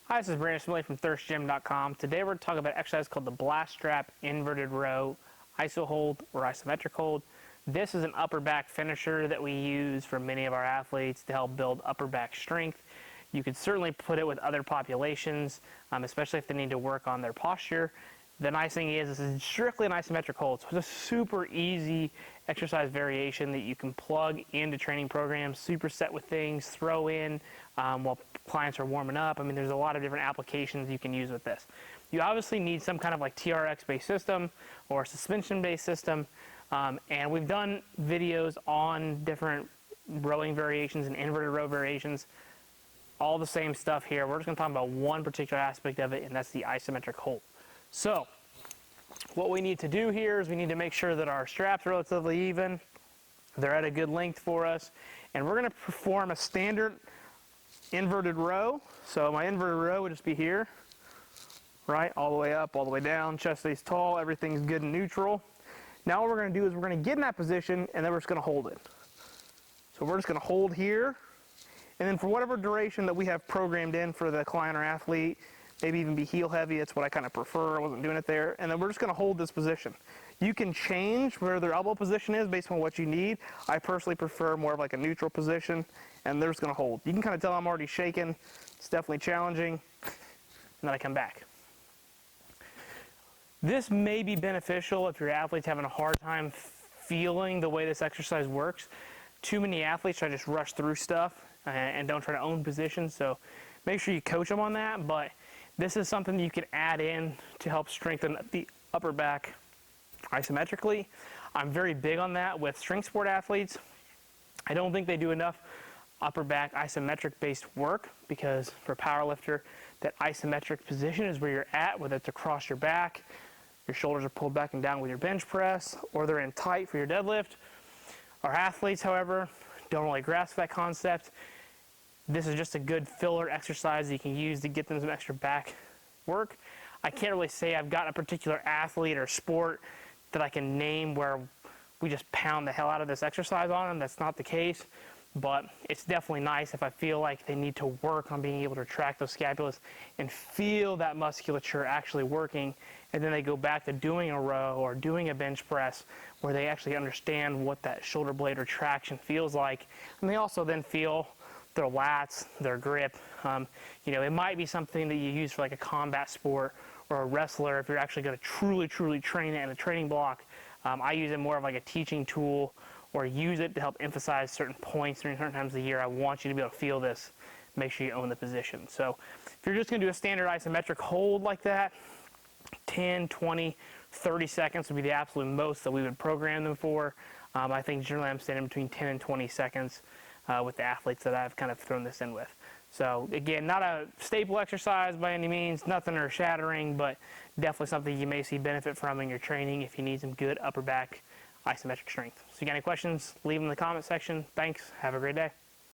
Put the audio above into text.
Hi, this is Brandon Smiley from thirstgym.com. Today we're talking about an exercise called the blast strap inverted row iso hold or isometric hold. This is an upper back finisher that we use for many of our athletes to help build upper back strength. You could certainly put it with other populations, especially if they need to work on their posture. The nice thing is this is strictly an isometric hold, so it's a super easy exercise variation that you can plug into training programs, superset with things, throw in while clients are warming up. I mean, there's a lot of different applications you can use with this. You obviously need some kind of like TRX-based system or suspension-based system, and we've done videos on different rowing variations and inverted row variations. All the same stuff here. We're just going to talk about one particular aspect of it, and that's the isometric hold. So what we need to do here is we need to make sure that our straps are relatively even. They're at a good length for us. And we're going to perform a standard inverted row. So my inverted row would just be here, right? All the way up, all the way down, chest stays tall, everything's good and neutral. Now what we're going to do is we're going to get in that position and then we're just going to hold it. So we're just going to hold here. And then for whatever duration that we have programmed in for the client or athlete, maybe even be heel heavy, that's what I kind of prefer, I wasn't doing it there. And then we're just going to hold this position. You can change where their elbow position is based on what you need. I personally prefer more of like a neutral position, and they're just going to hold. You can kind of tell I'm already shaking. It's definitely challenging. And then I come back. This may be beneficial if your athlete's having a hard time feeling the way this exercise works. Too many athletes try to just rush through stuff and don't try to own positions, so make sure you coach them on that. But this is something you can add in to help strengthen the upper back isometrically. I'm very big on that with strength sport athletes. I don't think they do enough upper back isometric based work, because for a power lifter, that isometric position is where you're at, whether it's across your back, your shoulders are pulled back and down with your bench press, or they're in tight for your deadlift. Our athletes, however, don't really grasp that concept. This is just a good filler exercise that you can use to get them some extra back work. I can't really say I've got a particular athlete or sport that I can name where we just pound the hell out of this exercise on them. That's not the case, but it's definitely nice if I feel like they need to work on being able to retract those scapulas and feel that musculature actually working, and then they go back to doing a row or doing a bench press where they actually understand what that shoulder blade retraction feels like, and they also then feel their lats, their grip. It might be something that you use for like a combat sport or a wrestler if you're actually going to truly train it in a training block. I use it more of like a teaching tool, or use it to help emphasize certain points during certain times of the year. I want you to be able to feel this. Make sure you own the position. So if you're just going to do a standard isometric hold like that, 10, 20, 30 seconds would be the absolute most that we would program them for. I think generally I'm standing between 10 and 20 seconds with the athletes that I've kind of thrown this in with. So again, not a staple exercise by any means, nothing earth-shattering, but definitely something you may see benefit from in your training if you need some good upper back isometric strength. So if you got any questions, leave them in the comment section. Thanks. Have a great day.